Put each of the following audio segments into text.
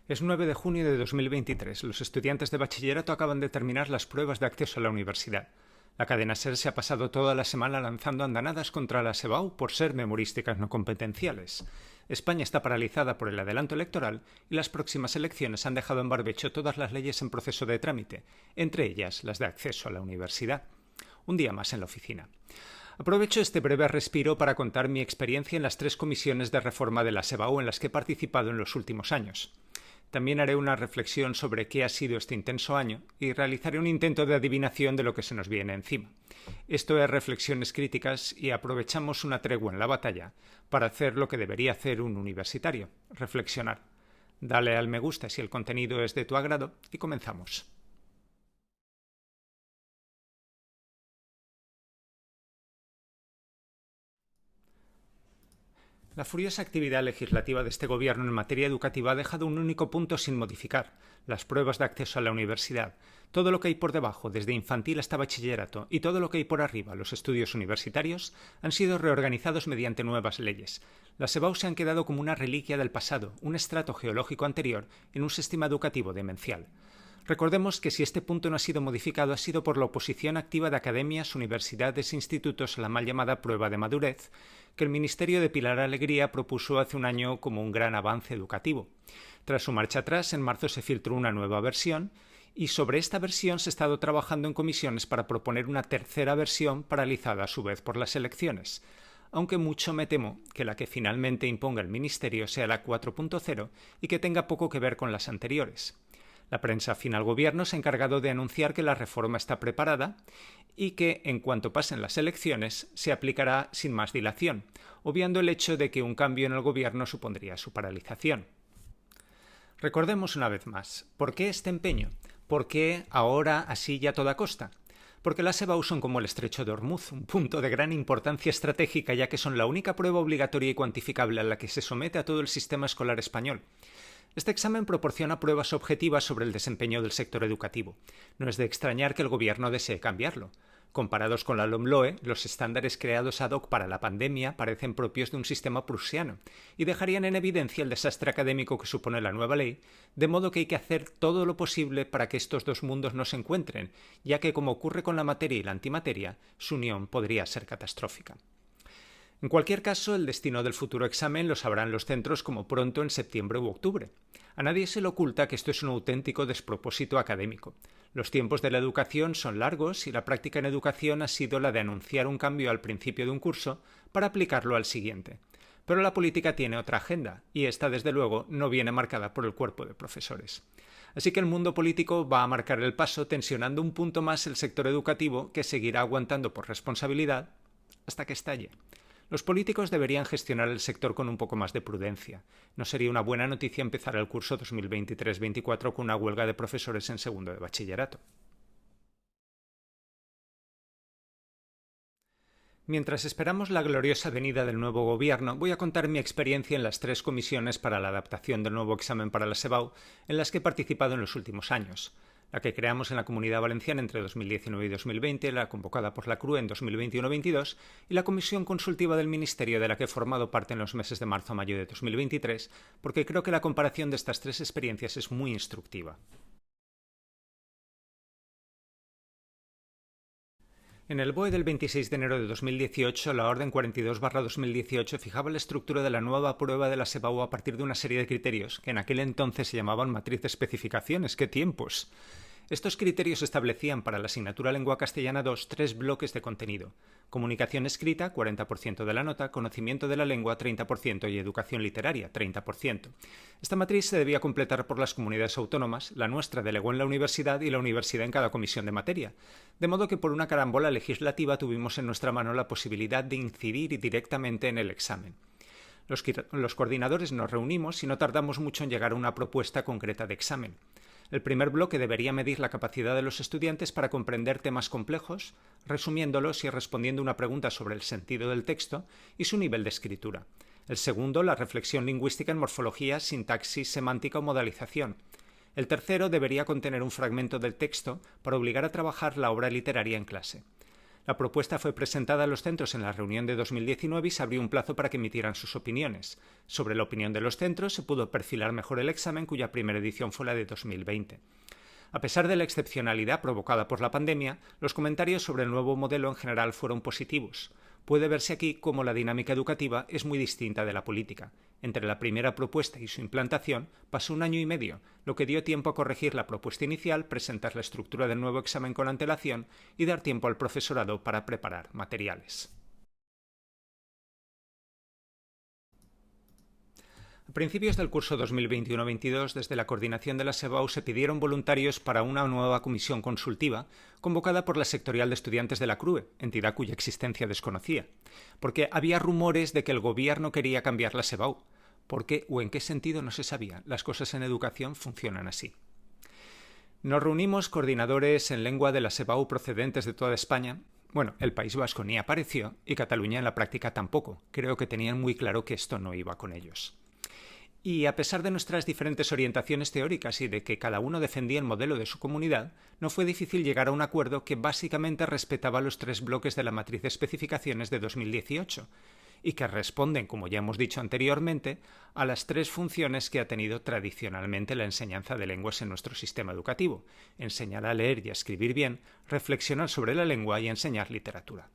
Es 9 de junio de 2023. Los estudiantes de bachillerato acaban de terminar las pruebas de acceso a la universidad. La cadena SER se ha pasado toda la semana lanzando andanadas contra la SEBAU por ser memorísticas no competenciales. España está paralizada por el adelanto electoral y las próximas elecciones han dejado en barbecho todas las leyes en proceso de trámite, entre ellas las de acceso a la universidad. Un día más en la oficina. Aprovecho este breve respiro para contar mi experiencia en las 3 comisiones de reforma de la SEBAU en las que he participado en los últimos años. También haré una reflexión sobre qué ha sido este intenso año y realizaré un intento de adivinación de lo que se nos viene encima. Esto es reflexiones críticas y aprovechamos una tregua en la batalla para hacer lo que debería hacer un universitario, reflexionar. Dale al me gusta si el contenido es de tu agrado y comenzamos. La furiosa actividad legislativa de este gobierno en materia educativa ha dejado un único punto sin modificar: las pruebas de acceso a la universidad. Todo lo que hay por debajo, desde infantil hasta bachillerato, y todo lo que hay por arriba, los estudios universitarios, han sido reorganizados mediante nuevas leyes. Las SEBAU se han quedado como una reliquia del pasado, un estrato geológico anterior en un sistema educativo demencial. Recordemos que si este punto no ha sido modificado ha sido por la oposición activa de academias, universidades e institutos a la mal llamada prueba de madurez, que el Ministerio de Pilar Alegría propuso hace un año como un gran avance educativo. Tras su marcha atrás, en marzo se filtró una nueva versión, y sobre esta versión se ha estado trabajando en comisiones para proponer una tercera versión paralizada a su vez por las elecciones. Aunque mucho me temo que la que finalmente imponga el Ministerio sea la 4.0 y que tenga poco que ver con las anteriores. La prensa afín al gobierno se ha encargado de anunciar que la reforma está preparada y que, en cuanto pasen las elecciones, se aplicará sin más dilación, obviando el hecho de que un cambio en el gobierno supondría su paralización. Recordemos una vez más, ¿por qué este empeño? ¿Por qué ahora así y a toda costa? Porque las SEBAU son como el estrecho de Hormuz, un punto de gran importancia estratégica, ya que son la única prueba obligatoria y cuantificable a la que se somete a todo el sistema escolar español. Este examen proporciona pruebas objetivas sobre el desempeño del sector educativo. No es de extrañar que el gobierno desee cambiarlo. Comparados con la LOMLOE, los estándares creados ad hoc para la pandemia parecen propios de un sistema prusiano y dejarían en evidencia el desastre académico que supone la nueva ley, de modo que hay que hacer todo lo posible para que estos dos mundos no se encuentren, ya que, como ocurre con la materia y la antimateria, su unión podría ser catastrófica. En cualquier caso, el destino del futuro examen lo sabrán los centros como pronto en septiembre u octubre. A nadie se le oculta que esto es un auténtico despropósito académico. Los tiempos de la educación son largos y la práctica en educación ha sido la de anunciar un cambio al principio de un curso para aplicarlo al siguiente. Pero la política tiene otra agenda, y esta, desde luego, no viene marcada por el cuerpo de profesores. Así que el mundo político va a marcar el paso tensionando un punto más el sector educativo, que seguirá aguantando por responsabilidad hasta que estalle. Los políticos deberían gestionar el sector con un poco más de prudencia. No sería una buena noticia empezar el curso 2023-24 con una huelga de profesores en segundo de bachillerato. Mientras esperamos la gloriosa venida del nuevo gobierno, voy a contar mi experiencia en las 3 comisiones para la adaptación del nuevo examen para la SEBAU en las que he participado en los últimos años. La que creamos en la Comunidad Valenciana entre 2019 y 2020, la convocada por la CRUE en 2021-22 y la Comisión Consultiva del Ministerio de la que he formado parte en los meses de marzo a mayo de 2023, porque creo que la comparación de estas 3 experiencias es muy instructiva. En el BOE del 26 de enero de 2018, la Orden 42/2018 fijaba la estructura de la nueva prueba de la SEBAU a partir de una serie de criterios que en aquel entonces se llamaban matriz de especificaciones. ¡Qué tiempos! Estos criterios establecían para la asignatura Lengua Castellana 2 3 bloques de contenido: comunicación escrita, 40% de la nota; conocimiento de la lengua, 30%; y educación literaria, 30%. Esta matriz se debía completar por las comunidades autónomas. La nuestra delegó en la universidad y la universidad en cada comisión de materia. De modo que por una carambola legislativa tuvimos en nuestra mano la posibilidad de incidir directamente en el examen. Los coordinadores nos reunimos y no tardamos mucho en llegar a una propuesta concreta de examen. El primer bloque debería medir la capacidad de los estudiantes para comprender temas complejos, resumiéndolos y respondiendo una pregunta sobre el sentido del texto y su nivel de escritura. El segundo, la reflexión lingüística en morfología, sintaxis, semántica o modalización. El tercero debería contener un fragmento del texto para obligar a trabajar la obra literaria en clase. La propuesta fue presentada a los centros en la reunión de 2019 y se abrió un plazo para que emitieran sus opiniones. Sobre la opinión de los centros se pudo perfilar mejor el examen, cuya primera edición fue la de 2020. A pesar de la excepcionalidad provocada por la pandemia, los comentarios sobre el nuevo modelo en general fueron positivos. Puede verse aquí cómo la dinámica educativa es muy distinta de la política. Entre la primera propuesta y su implantación pasó 1 año y medio, lo que dio tiempo a corregir la propuesta inicial, presentar la estructura del nuevo examen con antelación y dar tiempo al profesorado para preparar materiales. A principios del curso 2021-22, desde la coordinación de la SEBAU se pidieron voluntarios para una nueva comisión consultiva convocada por la sectorial de estudiantes de la CRUE, entidad cuya existencia desconocía, porque había rumores de que el gobierno quería cambiar la SEBAU. ¿Por qué o en qué sentido no se sabía? Las cosas en educación funcionan así. Nos reunimos coordinadores en lengua de la SEBAU procedentes de toda España. Bueno, el País Vasco ni apareció y Cataluña en la práctica tampoco. Creo que tenían muy claro que esto no iba con ellos. Y a pesar de nuestras diferentes orientaciones teóricas y de que cada uno defendía el modelo de su comunidad, no fue difícil llegar a un acuerdo que básicamente respetaba los 3 bloques de la matriz de especificaciones de 2018 y que responden, como ya hemos dicho anteriormente, a las 3 funciones que ha tenido tradicionalmente la enseñanza de lenguas en nuestro sistema educativo: enseñar a leer y a escribir bien, reflexionar sobre la lengua y enseñar literatura.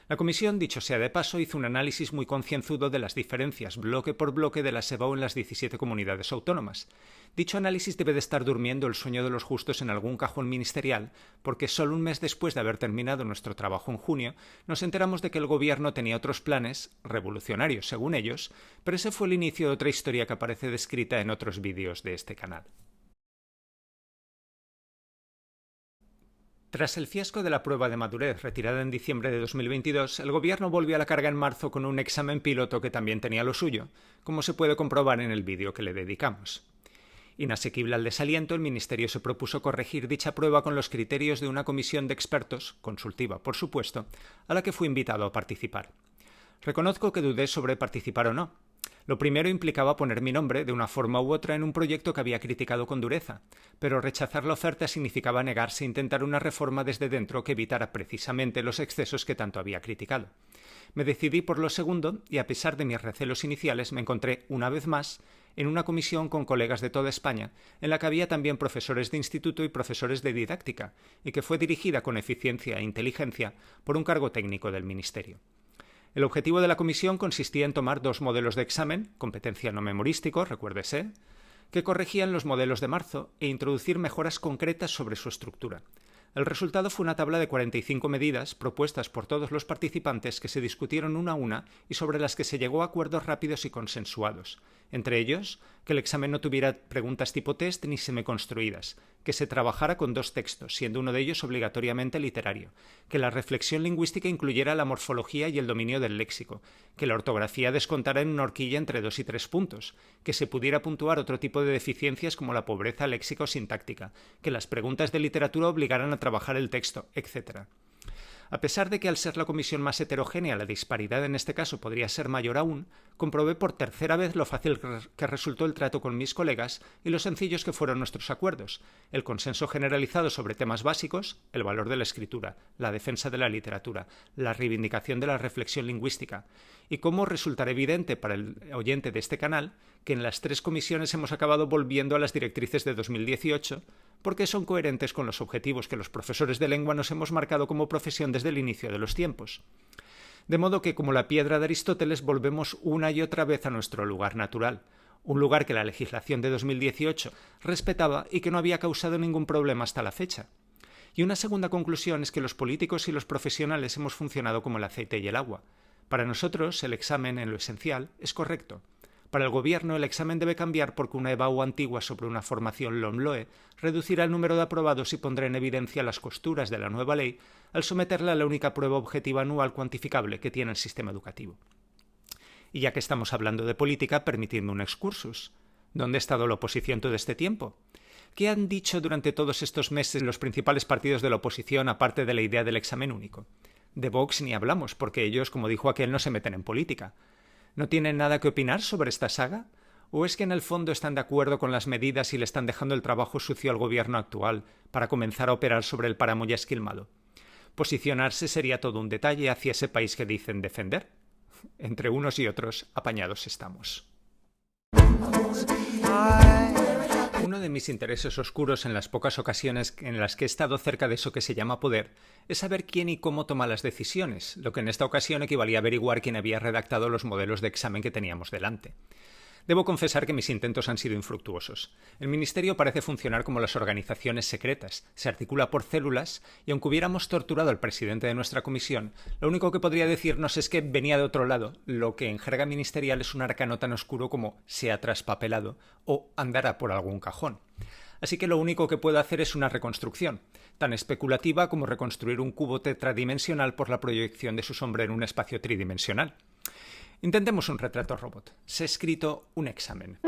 La comisión, dicho sea de paso, hizo un análisis muy concienzudo de las diferencias bloque por bloque de la SEBAU en las 17 comunidades autónomas. Dicho análisis debe de estar durmiendo el sueño de los justos en algún cajón ministerial, porque solo un mes después de haber terminado nuestro trabajo en junio, nos enteramos de que el gobierno tenía otros planes, revolucionarios según ellos, pero ese fue el inicio de otra historia que aparece descrita en otros vídeos de este canal. Tras el fiasco de la prueba de madurez retirada en diciembre de 2022, el gobierno volvió a la carga en marzo con un examen piloto que también tenía lo suyo, como se puede comprobar en el vídeo que le dedicamos. Inasequible al desaliento, el Ministerio se propuso corregir dicha prueba con los criterios de una comisión de expertos, consultiva por supuesto, a la que fui invitado a participar. Reconozco que dudé sobre participar o no. Lo primero implicaba poner mi nombre, de una forma u otra, en un proyecto que había criticado con dureza, pero rechazar la oferta significaba negarse a intentar una reforma desde dentro que evitara precisamente los excesos que tanto había criticado. Me decidí por lo segundo y, a pesar de mis recelos iniciales, me encontré, una vez más, en una comisión con colegas de toda España, en la que había también profesores de instituto y profesores de didáctica, y que fue dirigida con eficiencia e inteligencia por un cargo técnico del Ministerio. El objetivo de la comisión consistía en tomar 2 modelos de examen, competencia no memorístico, recuérdese, que corregían los modelos de marzo e introducir mejoras concretas sobre su estructura. El resultado fue una tabla de 45 medidas propuestas por todos los participantes que se discutieron una a una y sobre las que se llegó a acuerdos rápidos y consensuados. Entre ellos, que el examen no tuviera preguntas tipo test ni semiconstruidas, que se trabajara con 2 textos, siendo uno de ellos obligatoriamente literario, que la reflexión lingüística incluyera la morfología y el dominio del léxico, que la ortografía descontara en una horquilla entre 2 y 3 puntos, que se pudiera puntuar otro tipo de deficiencias como la pobreza léxica o sintáctica, que las preguntas de literatura obligaran a trabajar el texto, etc. A pesar de que al ser la comisión más heterogénea la disparidad en este caso podría ser mayor aún, comprobé por tercera vez lo fácil que resultó el trato con mis colegas y lo sencillos que fueron nuestros acuerdos, el consenso generalizado sobre temas básicos, el valor de la escritura, la defensa de la literatura, la reivindicación de la reflexión lingüística, y cómo resultará evidente para el oyente de este canal que en las 3 comisiones hemos acabado volviendo a las directrices de 2018, porque son coherentes con los objetivos que los profesores de lengua nos hemos marcado como profesión desde el inicio de los tiempos. De modo que, como la piedra de Aristóteles, volvemos una y otra vez a nuestro lugar natural, un lugar que la legislación de 2018 respetaba y que no había causado ningún problema hasta la fecha. Y una segunda conclusión es que los políticos y los profesionales hemos funcionado como el aceite y el agua. Para nosotros, el examen, en lo esencial, es correcto. Para el gobierno, el examen debe cambiar porque una EBAU antigua sobre una formación LOMLOE reducirá el número de aprobados y pondrá en evidencia las costuras de la nueva ley al someterla a la única prueba objetiva anual cuantificable que tiene el sistema educativo. Y ya que estamos hablando de política, permitidme un excursus. ¿Dónde ha estado la oposición todo este tiempo? ¿Qué han dicho durante todos estos meses los principales partidos de la oposición aparte de la idea del examen único? De Vox ni hablamos, porque ellos, como dijo aquel, no se meten en política. ¿No tienen nada que opinar sobre esta saga? ¿O es que en el fondo están de acuerdo con las medidas y le están dejando el trabajo sucio al gobierno actual para comenzar a operar sobre el páramo ya esquilmado? Posicionarse sería todo un detalle hacia ese país que dicen defender. Entre unos y otros, apañados estamos. Uno de mis intereses oscuros en las pocas ocasiones en las que he estado cerca de eso que se llama poder es saber quién y cómo toma las decisiones, lo que en esta ocasión equivalía a averiguar quién había redactado los modelos de examen que teníamos delante. Debo confesar que mis intentos han sido infructuosos. El Ministerio parece funcionar como las organizaciones secretas, se articula por células y aunque hubiéramos torturado al presidente de nuestra comisión, lo único que podría decirnos es que venía de otro lado, lo que en jerga ministerial es un arcano tan oscuro como se ha traspapelado o andará por algún cajón. Así que lo único que puedo hacer es una reconstrucción, tan especulativa como reconstruir un cubo tetradimensional por la proyección de su sombra en un espacio tridimensional. Intentemos un retrato robot. Se ha escrito un examen.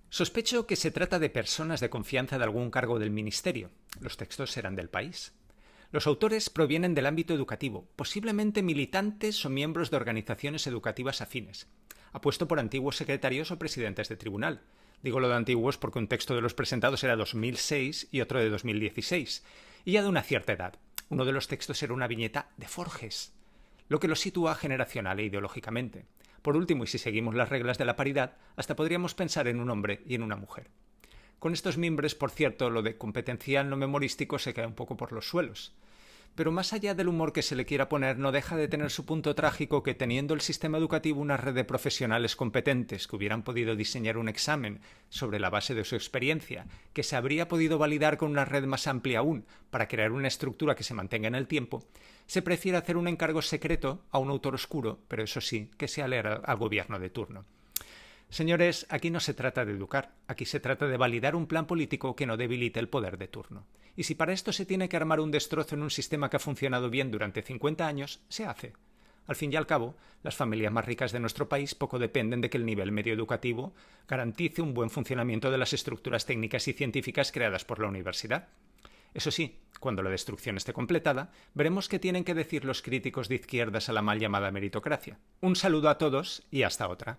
Sospecho que se trata de personas de confianza de algún cargo del ministerio. Los textos serán del país. Los autores provienen del ámbito educativo, posiblemente militantes o miembros de organizaciones educativas afines. Apuesto por antiguos secretarios o presidentes de tribunal. Digo lo de antiguos porque un texto de los presentados era 2006 y otro de 2016, y ya de una cierta edad. Uno de los textos era una viñeta de Forges, lo que lo sitúa generacional e ideológicamente. Por último, y si seguimos las reglas de la paridad, hasta podríamos pensar en un hombre y en una mujer. Con estos mimbres, por cierto, lo de competencial no memorístico se cae un poco por los suelos. Pero más allá del humor que se le quiera poner, no deja de tener su punto trágico que, teniendo el sistema educativo una red de profesionales competentes que hubieran podido diseñar un examen sobre la base de su experiencia, que se habría podido validar con una red más amplia aún para crear una estructura que se mantenga en el tiempo, se prefiere hacer un encargo secreto a un autor oscuro, pero eso sí, que sea leal al gobierno de turno. Señores, aquí no se trata de educar, aquí se trata de validar un plan político que no debilite el poder de turno. Y si para esto se tiene que armar un destrozo en un sistema que ha funcionado bien durante 50 años, se hace. Al fin y al cabo, las familias más ricas de nuestro país poco dependen de que el nivel medio educativo garantice un buen funcionamiento de las estructuras técnicas y científicas creadas por la universidad. Eso sí, cuando la destrucción esté completada, veremos qué tienen que decir los críticos de izquierdas a la mal llamada meritocracia. Un saludo a todos y hasta otra.